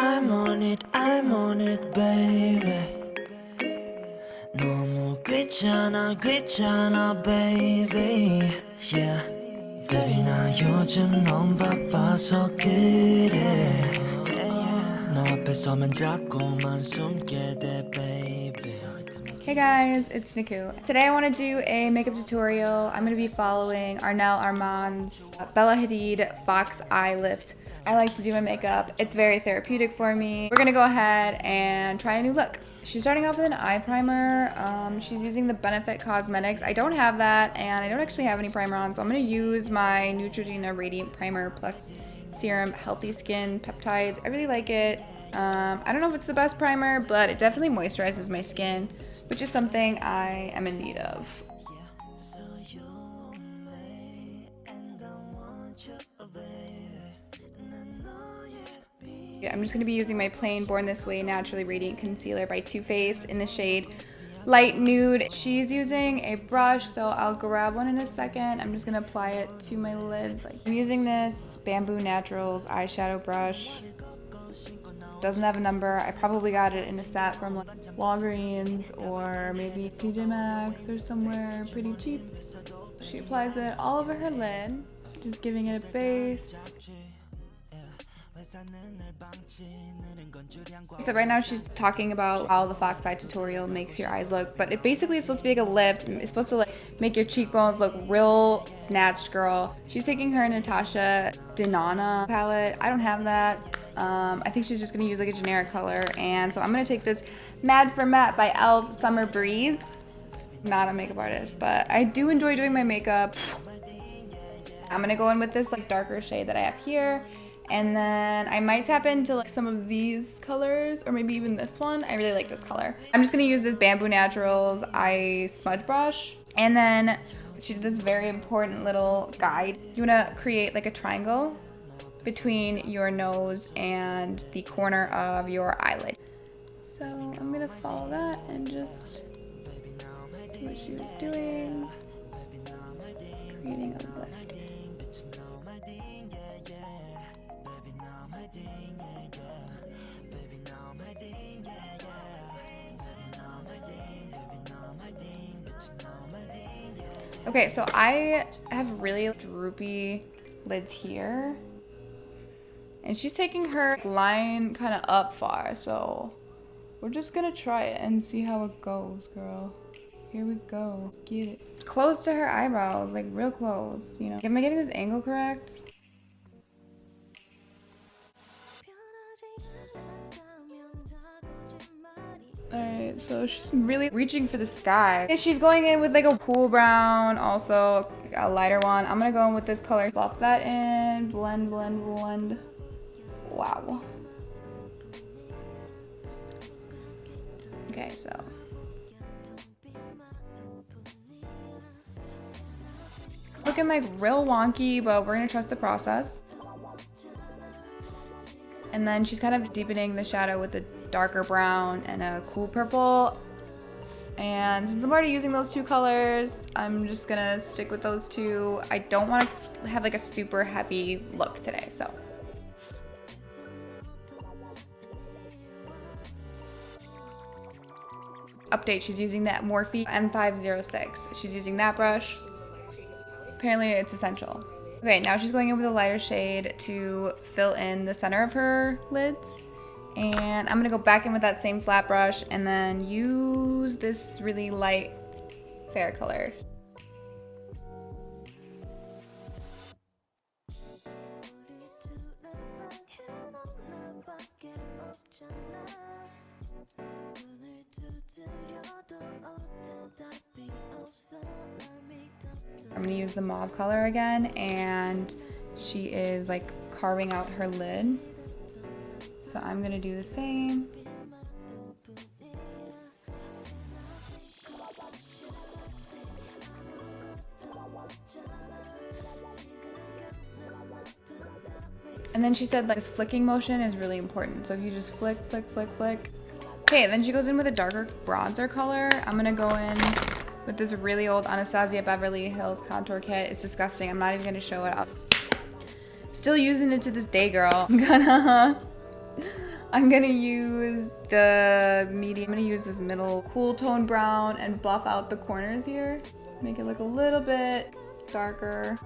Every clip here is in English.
I'm on it, baby. 너무 귀찮아, baby. Yeah, baby, 나 요즘 너무 바빠서 그래. 너 앞에 서면 자꾸만 숨게 돼, baby. Hey guys, it's Niku. Today I want to do a makeup tutorial. I'm going to be following Arnellarmons, Bella Hadid, Fox Eyelift. I like to do my makeup. It's very therapeutic for me. We're going to go ahead and try a new look. She's starting off with an eye primer. She's using the Benefit Cosmetics. I don't have that, and I don't actually have any primer on, so I'm going to use my Neutrogena Radiant Primer Plus Serum Healthy Skin Peptides. I really like it. I don't know if it's the best primer, but it definitely moisturizes my skin, which is something I am in need of. I'm just going to be using my plain Born This Way Naturally Radiant Concealer by Too Faced in the shade Light Nude. She's using a brush, so I'll grab one in a second. I'm just going to apply it to my lids. I'm using this Bamboo Naturals eyeshadow brush. Doesn't have a number. I probably got it in a set from like Walgreens or maybe TJ Maxx or somewhere pretty cheap. She applies it all over her lid, just giving it a base. So right now she's talking about how the Fox Eye tutorial makes your eyes look, but it basically is supposed to be like a lift. It's supposed to like make your cheekbones look real snatched, girl. She's taking her Natasha Denona palette. I don't have that. I think she's just gonna use like a generic color, and so I'm gonna take this Mad for Matte by e.l.f. Summer Breeze. Not a makeup artist, but I do enjoy doing my makeup. I'm gonna go in with this like darker shade that I have here. And then I might tap into like some of these colors, or maybe even this one. I really like this color. I'm just gonna use this Bamboo Naturals eye smudge brush. And then she did this very important little guide. You wanna create like a triangle between your nose and the corner of your eyelid. So I'm gonna follow that and just do what she was doing, creating a lift. Okay, so I have really droopy lids here, and she's taking her line kind of up far, so we're just gonna try it and see how it goes, girl. Here we go. Get it. Close to her eyebrows, like real close, you know. Am I getting this angle correct? Alright, so she's really reaching for the sky. She's going in with like a cool brown, also a lighter one. I'm gonna go in with this color. Buff that in, blend, blend, blend. Wow. Okay, so. Looking like real wonky, but we're gonna trust the process. And then she's kind of deepening the shadow with a darker brown and a cool purple. And since I'm already using those two colors, I'm just gonna stick with those two. I don't want to have like a super heavy look today, so. Update, she's using that Morphe N506. She's using that brush. Apparently it's essential. Okay, now she's going in with a lighter shade to fill in the center of her lids. And I'm gonna go back in with that same flat brush and then use this really light fair color. I'm gonna use the mauve color again, and she is like carving out her lid. So I'm gonna do the same. And then she said like this flicking motion is really important. So if you just flick, flick, flick, flick. Okay, then she goes in with a darker bronzer color. I'm gonna go in with this really old Anastasia Beverly Hills contour kit. It's disgusting. I'm not even gonna show it up. Still using it to this day, girl. I'm gonna use the medium. I'm gonna use this middle cool tone brown and buff out the corners here. Make it look a little bit darker.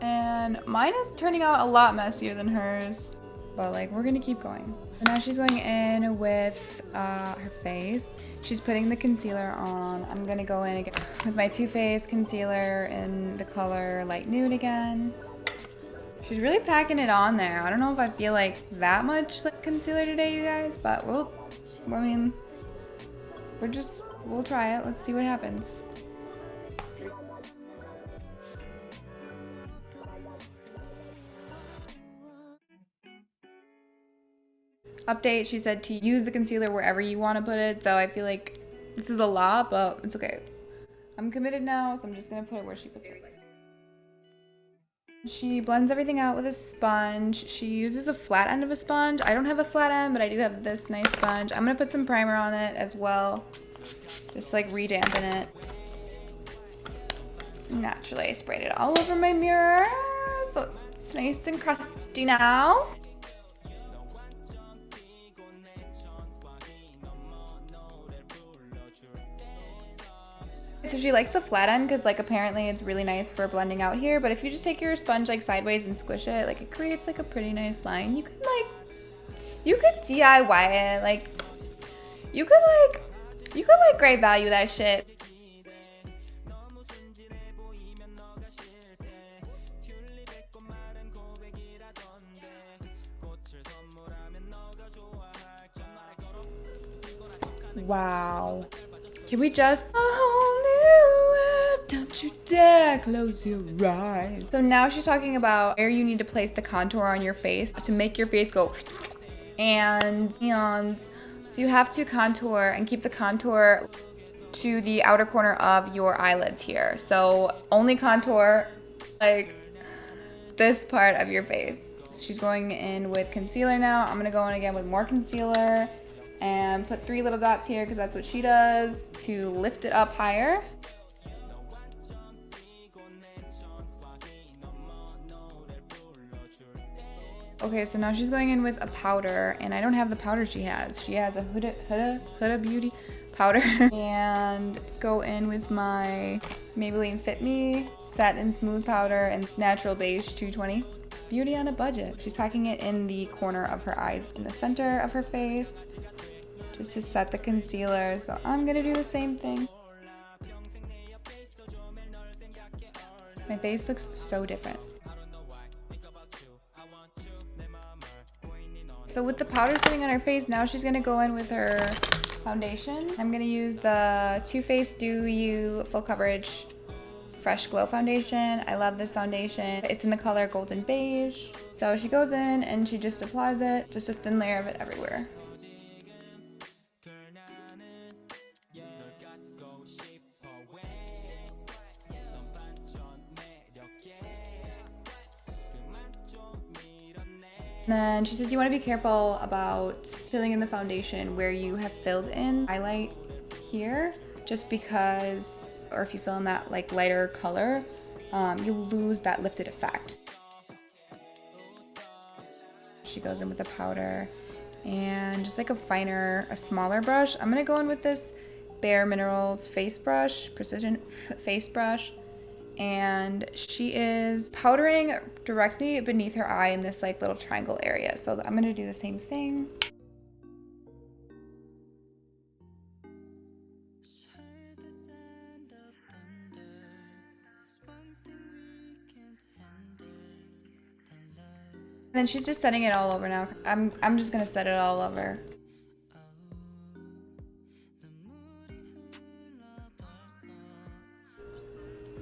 And mine is turning out a lot messier than hers, but like we're gonna keep going. So now she's going in with her face. She's putting the concealer on. I'm gonna go in again with my Too Faced concealer in the color Light Nude again. She's really packing it on there. I don't know if I feel like that much like concealer today, you guys, but we'll try it. Let's see what happens. Update, she said to use the concealer wherever you want to put it, so I feel like this is a lot, but it's okay. I'm committed now, so I'm just gonna put it where she puts it. She blends everything out with a sponge. She uses a flat end of a sponge. I don't have a flat end, but I do have this nice sponge. I'm gonna put some primer on it as well, just like re-dampen it. Naturally, I sprayed it all over my mirror, so it's nice and crusty now. So she likes the flat end because like apparently it's really nice for blending out here, but if you just take your sponge like sideways and squish it, like it creates like a pretty nice line. You could DIY it, like you could great value that shit. Wow. Can we just don't you dare close your eyes. So now she's talking about where you need to place the contour on your face to make your face go and so you have to contour and keep the contour to the outer corner of your eyelids here. So only contour like this part of your face. She's going in with concealer now. I'm gonna go in again with more concealer and put 3 little dots here because that's what she does to lift it up higher. Okay, so now she's going in with a powder, and I don't have the powder she has. She has a Huda Beauty powder. And go in with my Maybelline Fit Me Set and Smooth Powder and Natural Beige 220. Beauty on a budget. She's packing it in the corner of her eyes in the center of her face, just to set the concealer. So I'm gonna do the same thing. My face looks so different. So with the powder sitting on her face, now she's gonna go in with her foundation. I'm gonna use the Too Faced Do You Full Coverage Fresh Glow Foundation. I love this foundation. It's in the color Golden Beige. So she goes in and she just applies it, just a thin layer of it everywhere. And then she says you want to be careful about filling in the foundation where you have filled in highlight here, just because, or if you fill in that like lighter color, you lose that lifted effect. She goes in with the powder and just like a smaller brush. I'm gonna go in with this Bare Minerals face brush, precision face brush. And she is powdering directly beneath her eye in this like little triangle area. So I'm gonna do the same thing. And then she's just setting it all over now. I'm just gonna set it all over.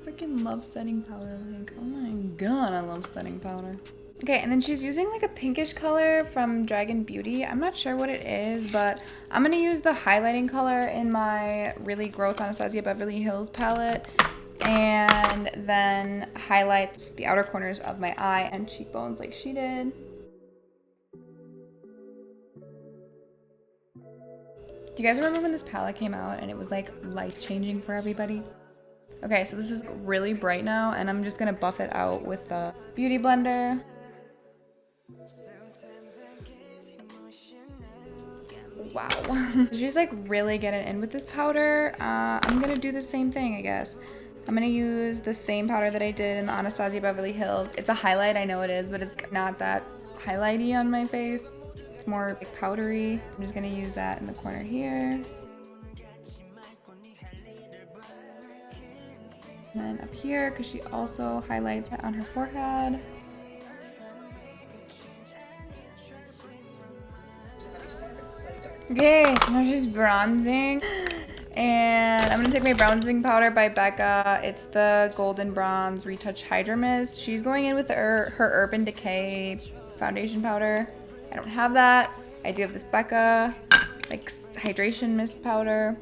Freaking love setting powder. Like, oh my god, I love setting powder. Okay, and then she's using like a pinkish color from Dragon Beauty. I'm not sure what it is, but I'm gonna use the highlighting color in my really gross Anastasia Beverly Hills palette and then highlight the outer corners of my eye and cheekbones like she did. Do you guys remember when this palette came out and it was like life-changing for everybody? Okay, so this is really bright now, and I'm just gonna buff it out with the Beauty Blender. Wow. She's like really getting in with this powder. I'm gonna do the same thing, I guess. I'm gonna use the same powder that I did in the Anastasia Beverly Hills. It's a highlight, I know it is, but it's not that highlighty on my face. It's more like powdery. I'm just gonna use that in the corner here. And then up here, because she also highlights it on her forehead. Okay, so now she's bronzing. And I'm gonna take my bronzing powder by Becca. It's the Golden Bronze Retouch Hydro Mist. She's going in with her Urban Decay foundation powder. I don't have that. I do have this Becca, like, hydration mist powder.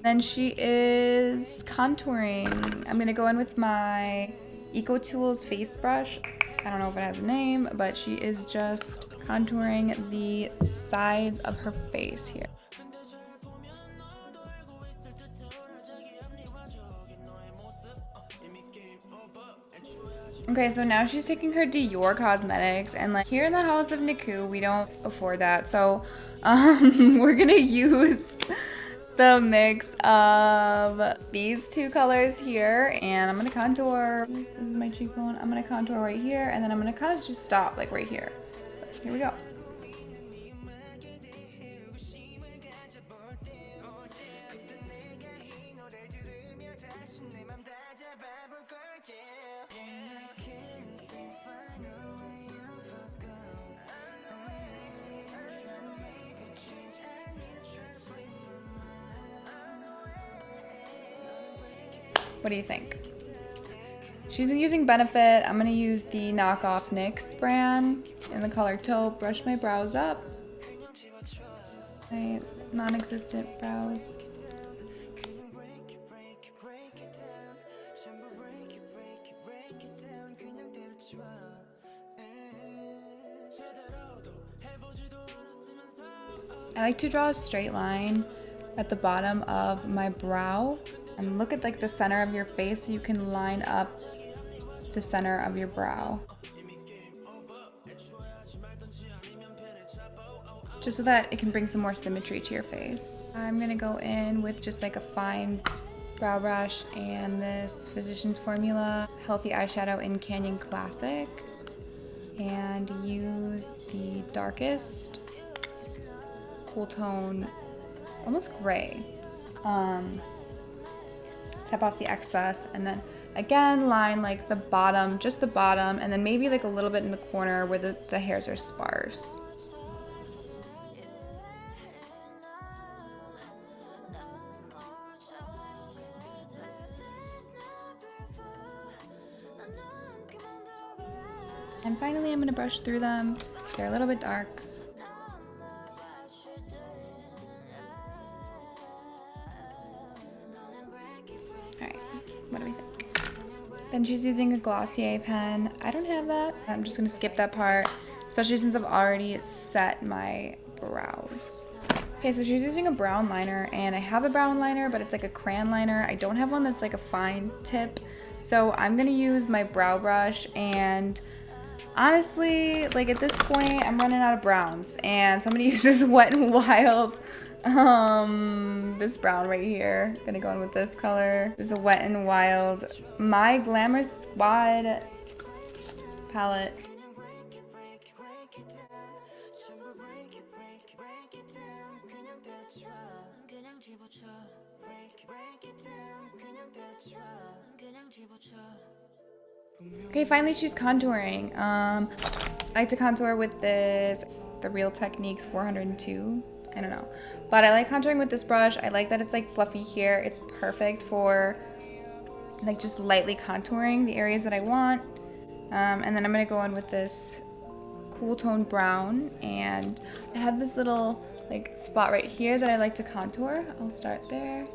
Then she is contouring. I'm gonna go in with my Eco Tools face brush. I don't know if it has a name, but she is just contouring the sides of her face here. Okay, so now she's taking her Dior Cosmetics, and like here in the house of Niku, we don't afford that. So we're gonna use the mix of these two colors here, and I'm gonna contour. This is my cheekbone. I'm gonna contour right here, and then I'm gonna kind of just stop like right here. So here we go. What do you think? She's using Benefit. I'm gonna use the knockoff NYX brand in the color Taupe. Brush my brows up. My non-existent brows. I like to draw a straight line at the bottom of my brow. And look at like the center of your face so you can line up the center of your brow. Just so that it can bring some more symmetry to your face. I'm gonna go in with just like a fine brow brush and this Physicians Formula Healthy Eyeshadow in Canyon Classic. And use the darkest cool tone, it's almost gray. Tap off the excess, and then again line like the bottom, just the bottom, and then maybe like a little bit in the corner where the hairs are sparse. And finally I'm gonna brush through them. They're a little bit dark. What do we think? Then she's using a Glossier pen. I don't have that. I'm just gonna skip that part, especially since I've already set my brows. Okay, so she's using a brown liner, and I have a brown liner, but it's like a crayon liner. I don't have one that's like a fine tip. So I'm gonna use my brow brush, and honestly, like at this point, I'm running out of browns, and so I'm gonna use this Wet n Wild, this brown right here. Gonna go in with this color. This is a Wet n Wild My Glamorous Wide palette. Okay, finally she's contouring. I like to contour with this, the Real Techniques 402. I don't know. But I like contouring with this brush. I like that it's like fluffy here. It's perfect for like just lightly contouring the areas that I want. And then I'm gonna go in with this cool tone brown. And I have this little like spot right here that I like to contour. I'll start there.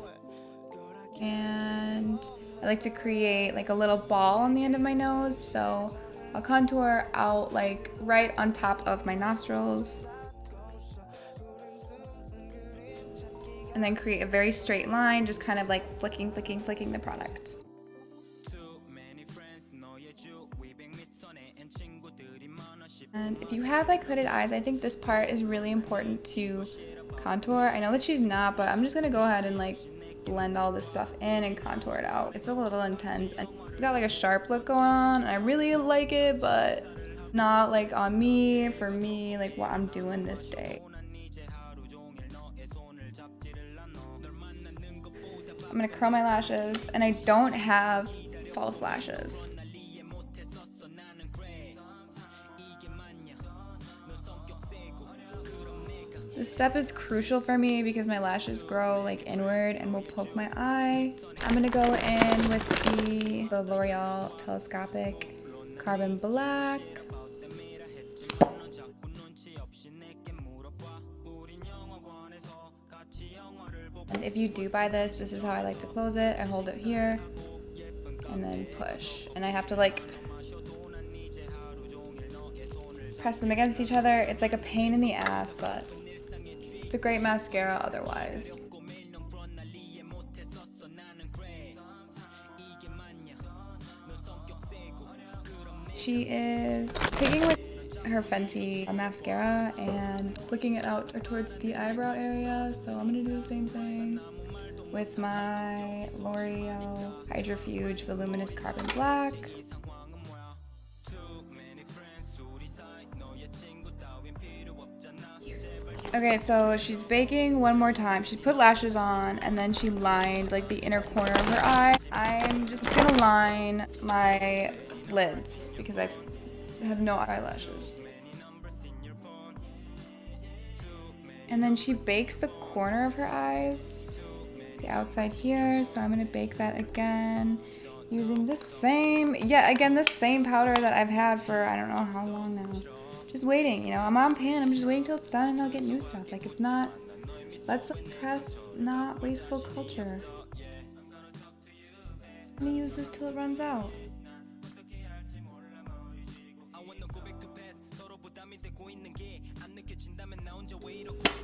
And I like to create like a little ball on the end of my nose, so I'll contour out like right on top of my nostrils. And then create a very straight line, just kind of like flicking the product. And if you have like hooded eyes, I think this part is really important to contour. I know that she's not, but I'm just gonna go ahead and like blend all this stuff in and contour it out. It's a little intense and it's got like a sharp look going on and I really like it, but not like on me, for me, like what I'm doing this day. I'm gonna curl my lashes and I don't have false lashes. This step is crucial for me because my lashes grow like inward and will poke my eye. I'm gonna go in with the L'Oreal Telescopic Carbon Black. And if you do buy this, this is how I like to close it. I hold it here and then push. And I have to like press them against each other. It's like a pain in the ass, but it's a great mascara otherwise. She is taking like her Fenty mascara and flicking it out towards the eyebrow area. So I'm gonna do the same thing with my L'Oreal Hydrofuge Voluminous Carbon Black. Okay, so she's baking one more time. She put lashes on and then she lined like the inner corner of her eye. I'm just gonna line my lids because I have no eyelashes. And then she bakes the corner of her eyes, the outside here. So I'm gonna bake that again using the same powder that I've had for I don't know how long now. Just waiting, you know, I'm on pan, I'm just waiting till it's done and I'll get new stuff. Like it's not, let's press not wasteful culture. I'm gonna use this till it runs out.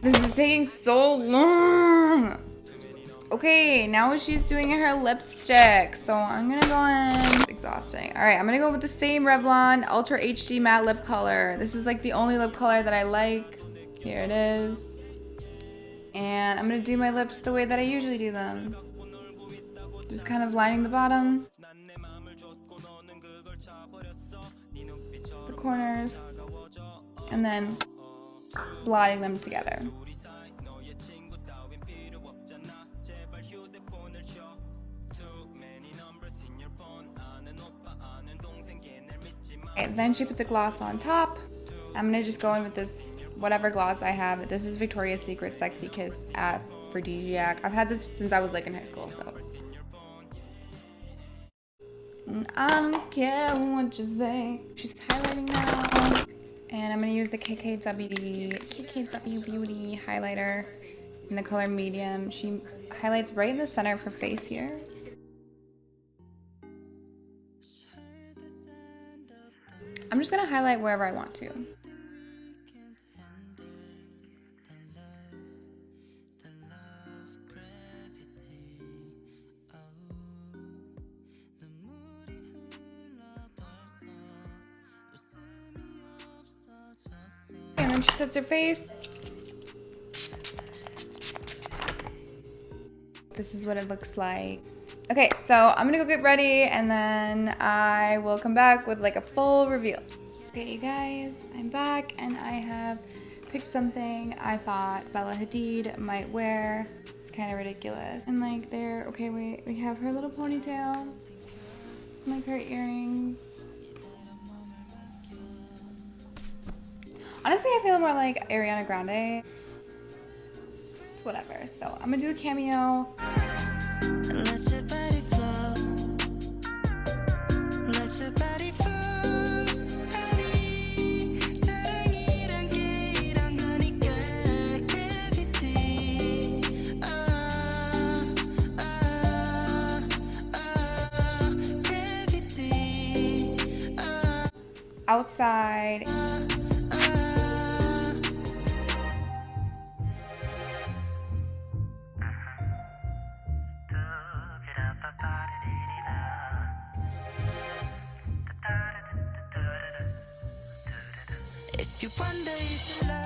This is taking so long. Okay, now she's doing her lipstick. So I'm gonna go in. It's exhausting. All right, I'm gonna go with the same Revlon Ultra HD Matte Lip Color. This is like the only lip color that I like. Here it is. And I'm gonna do my lips the way that I usually do them. Just kind of lining the bottom, the corners, and then blotting them together. Okay, then she puts a gloss on top. I'm gonna just go in with this whatever gloss I have. This is Victoria's Secret Sexy Kiss Aphrodisiac. I've had this since I was like in high school, so. I don't care what you say. She's highlighting now. And I'm gonna use the KKW Beauty highlighter in the color medium. She highlights right in the center of her face here. I'm just gonna highlight wherever I want to. And then she sets her face. This is what it looks like. Okay, so I'm gonna go get ready and then I will come back with like a full reveal. Okay, you guys, I'm back and I have picked something I thought Bella Hadid might wear. It's kind of ridiculous. And like there, okay, wait, we have her little ponytail, and like her earrings. Honestly, I feel more like Ariana Grande. It's whatever. So I'm gonna do a cameo. Let your body flow. Let your body flow. 사랑이란 게 이런 거니까 gravity. Gravity. Outside. If you one day you should love